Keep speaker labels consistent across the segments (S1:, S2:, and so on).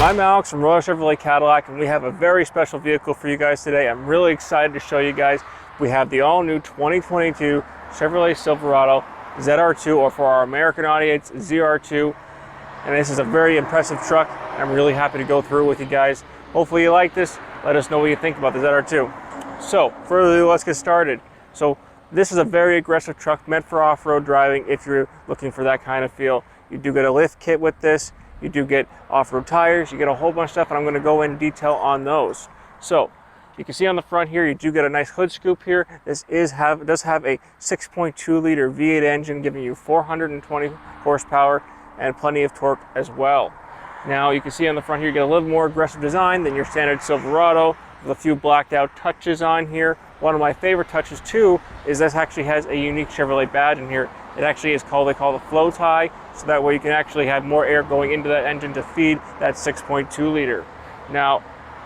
S1: I'm Alex from Chevrolet Cadillac, and we have a very special vehicle for you guys today. I'm really excited to show you guys. We have the all-new 2022 Chevrolet Silverado ZR2, or for our American audience, ZR2. And this is a very impressive truck. I'm really happy to go through it with you guys. Hopefully you like this. Let us know what you think about the ZR2. So, further ado, let's get started. So, this is a very aggressive truck meant for off-road driving if you're looking for that kind of feel. You do get a lift kit with this. You do get off-road tires, you get a whole bunch of stuff, and I'm going to go in detail on those. So, you can see on the front here, you do get a nice hood scoop here. This does have a 6.2 liter V8 engine giving you 420 horsepower and plenty of torque as well. Now, you can see on the front here, you get a little more aggressive design than your standard Silverado with a few blacked out touches on here. One of my favorite touches too is this actually has a unique Chevrolet badge in here. It actually is called, they call it a flow tie, so that way you can actually have more air going into that engine to feed that 6.2 liter. Now,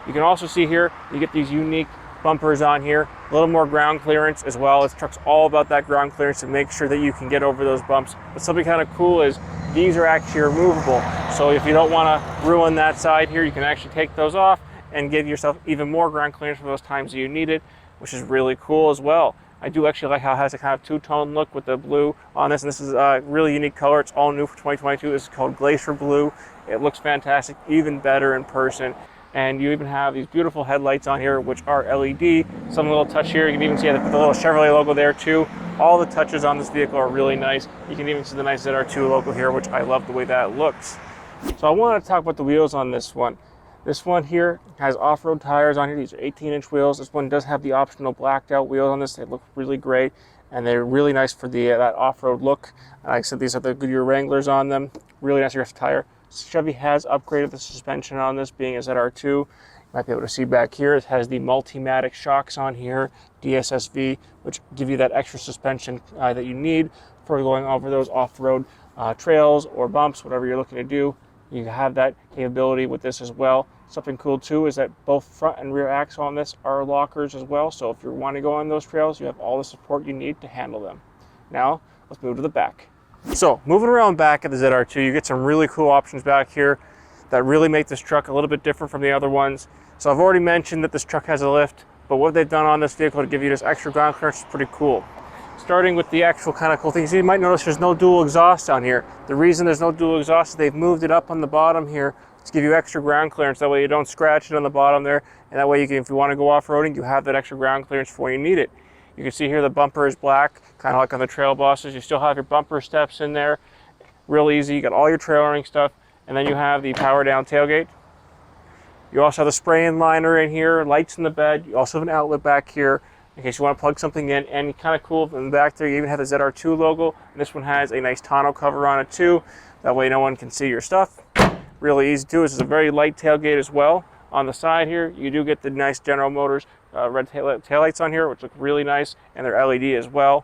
S1: you can also see here, you get these unique bumpers on here, a little more ground clearance as well. This truck's all about that ground clearance to make sure that you can get over those bumps. But something kind of cool is these are actually removable. So if you don't want to ruin that side here, you can actually take those off and give yourself even more ground clearance for those times that you need it, which is really cool as well. I do actually like how it has a kind of two-tone look with the blue on this, and this is a really unique color. It's all new for 2022. This is called Glacier Blue. It looks fantastic, even better in person. And you even have these beautiful headlights on here, which are LED. Some little touch here. You can even see the little Chevrolet logo there too. All the touches on this vehicle are really nice. You can even see the nice ZR2 logo here, which I love the way that looks. So I want to talk about the wheels on this one. This one here has off-road tires on here. These are 18-inch wheels. This one does have the optional blacked out wheels on this. They look really great, and they're really nice for the that off-road look. Like I said, these are the Goodyear Wranglers on them. Really nice aggressive tire. Chevy has upgraded the suspension on this, being a ZR2. You might be able to see back here, it has the Multimatic shocks on here, DSSV, which give you that extra suspension that you need for going over those off-road trails or bumps, whatever you're looking to do. You have that capability with this as well. Something cool too is that both front and rear axle on this are lockers as well. So if you want to go on those trails, you have all the support you need to handle them. Now, let's move to the back. So moving around back at the ZR2, you get some really cool options back here that really make this truck a little bit different from the other ones. So I've already mentioned that this truck has a lift, but what they've done on this vehicle to give you this extra ground clearance is pretty cool. Starting with the actual kind of cool things, you might notice there's no dual exhaust on here. The reason there's no dual exhaust is they've moved it up on the bottom here to give you extra ground clearance. That way you don't scratch it on the bottom there, and that way you can, if you want to go off-roading, you have that extra ground clearance for when you need it. You can see here the bumper is black, kind of like on the Trail Bosses. You still have your bumper steps in there. Real easy. You got all your trailering stuff, and then you have the power down tailgate. You also have the spray-in liner in here, lights in the bed. You also have an outlet back here in case you want to plug something in, and kind of cool in the back there, you even have the ZR2 logo, and this one has a nice tonneau cover on it too. That way no one can see your stuff. Really easy too. This is a very light tailgate as well. On the side here, you do get the nice General Motors red taillights on here, which look really nice, and they're LED as well.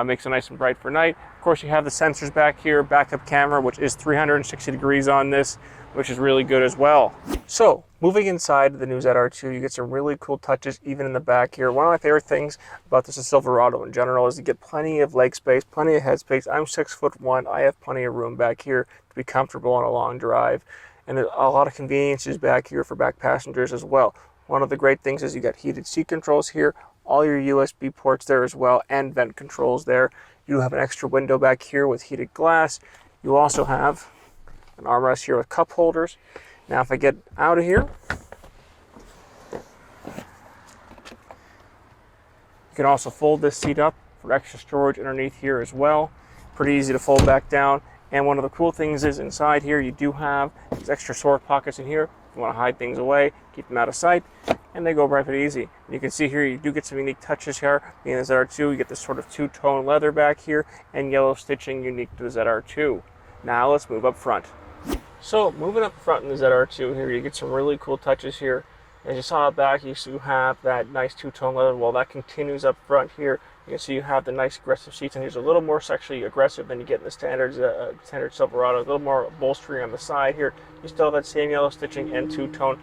S1: Makes it nice and bright for night. Of course, you have the sensors back here, backup camera, which is 360 degrees on this, which is really good as well. So, moving inside the new ZR2, you get some really cool touches even in the back here. One of my favorite things about this Silverado in general is you get plenty of leg space, plenty of head space. I'm 6'1". I have plenty of room back here to be comfortable on a long drive. And there's a lot of conveniences back here for back passengers as well. One of the great things is you got heated seat controls here, all your USB ports there as well, and vent controls there. You have an extra window back here with heated glass. You also have an armrest here with cup holders. Now if I get out of here, you can also fold this seat up for extra storage underneath here as well. Pretty easy to fold back down. And one of the cool things is inside here you do have these extra storage pockets in here. If you want to hide things away, keep them out of sight, and they go right pretty easy. And you can see here you do get some unique touches here. Being the ZR2, you get this sort of two-tone leather back here and yellow stitching unique to the ZR2. Now let's move up front. So moving up front in the ZR2 here, you get some really cool touches here. As you saw back, you have that nice two-tone leather. Well, that continues up front here. You can see you have the nice aggressive seats, and here's a little more sexually aggressive than you get in the standard Silverado. A little more bolstering on the side here. You still have that same yellow stitching and two-tone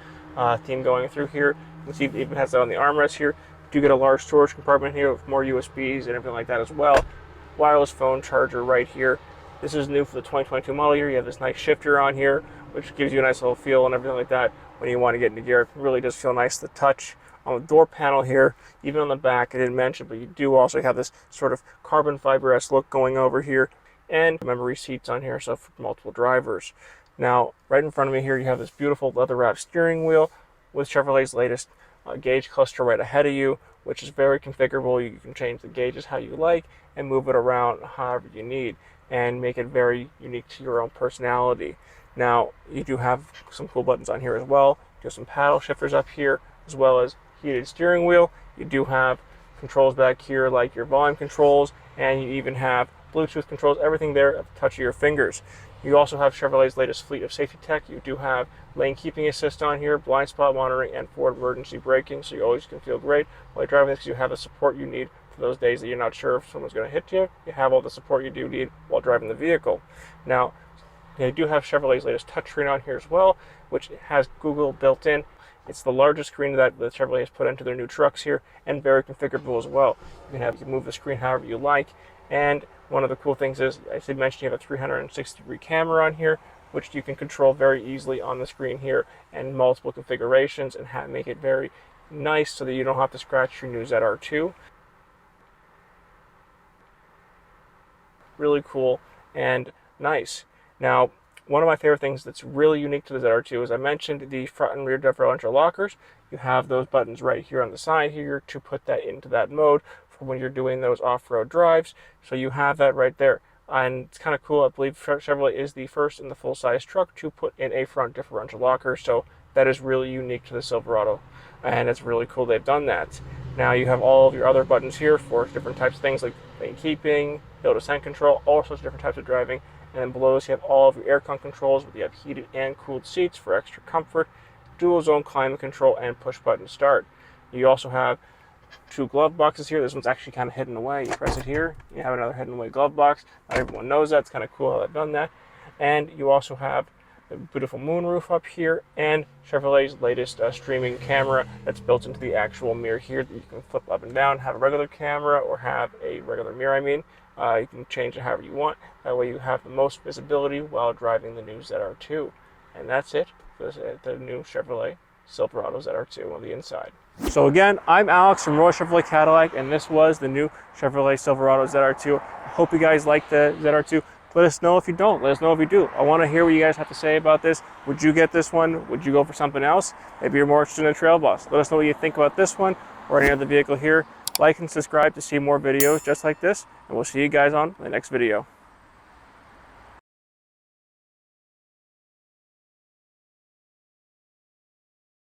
S1: theme going through here. You can see it even has that on the armrest here. You do get a large storage compartment here with more USBs and everything like that as well. Wireless phone charger right here. This is new for the 2022 model year. You have this nice shifter on here which gives you a nice little feel and everything like that when you want to get into gear. It really does feel nice. The touch on the door panel here, even on the back, I didn't mention, but you do also have this sort of carbon fiber-esque look going over here, and memory seats on here, so for multiple drivers. Now, right in front of me here, you have this beautiful leather-wrapped steering wheel with Chevrolet's latest gauge cluster right ahead of you, which is very configurable. You can change the gauges how you like and move it around however you need and make it very unique to your own personality. Now, you do have some cool buttons on here as well. You have some paddle shifters up here, as well as heated steering wheel. You do have controls back here like your volume controls, and you even have Bluetooth controls, everything there at the touch of your fingers. You also have Chevrolet's latest fleet of safety tech. You do have lane keeping assist on here, blind spot monitoring, and forward emergency braking, so you always can feel great while you're driving this because you have the support you need for those days that you're not sure if someone's going to hit you. You have all the support you do need while driving the vehicle. Now, they do have Chevrolet's latest touchscreen on here as well, which has Google built in. It's the largest screen that Chevrolet has put into their new trucks here, and very configurable as well. You can move the screen however you like. And one of the cool things is, I did mention you have a 360-degree camera on here, which you can control very easily on the screen here, and multiple configurations, and make it very nice so that you don't have to scratch your new ZR2. Really cool and nice. Now, one of my favorite things that's really unique to the ZR2 is I mentioned the front and rear differential lockers. You have those buttons right here on the side here to put that into that mode for when you're doing those off-road drives. So you have that right there. And it's kind of cool. I believe Chevrolet is the first in the full-size truck to put in a front differential locker. So that is really unique to the Silverado. And it's really cool they've done that. Now you have all of your other buttons here for different types of things like lane keeping, hill descent control, all sorts of different types of driving. And then below this you have all of your aircon controls, where you have heated and cooled seats for extra comfort, dual zone climate control, and push button start. You also have two glove boxes here. This one's actually kind of hidden away. You press it here, you have another hidden away glove box. Not everyone knows that. It's kind of cool how they've done that. And you also have a beautiful moonroof up here, and Chevrolet's latest streaming camera that's built into the actual mirror here that you can flip up and down, have a regular camera or have a regular mirror, you can change it however you want. That way you have the most visibility while driving the new ZR2. And that's it for the new Chevrolet Silverado ZR2 on the inside. So again, I'm Alex from Roy Chevrolet Cadillac, and this was the new Chevrolet Silverado ZR2. I hope you guys like the ZR2. Let us know if you don't. Let us know if you do. I want to hear what you guys have to say about this. Would you get this one? Would you go for something else? Maybe you're more interested in a trail bus. Let us know what you think about this one or any other vehicle here. Like and subscribe to see more videos just like this, and we'll see you guys on the next video.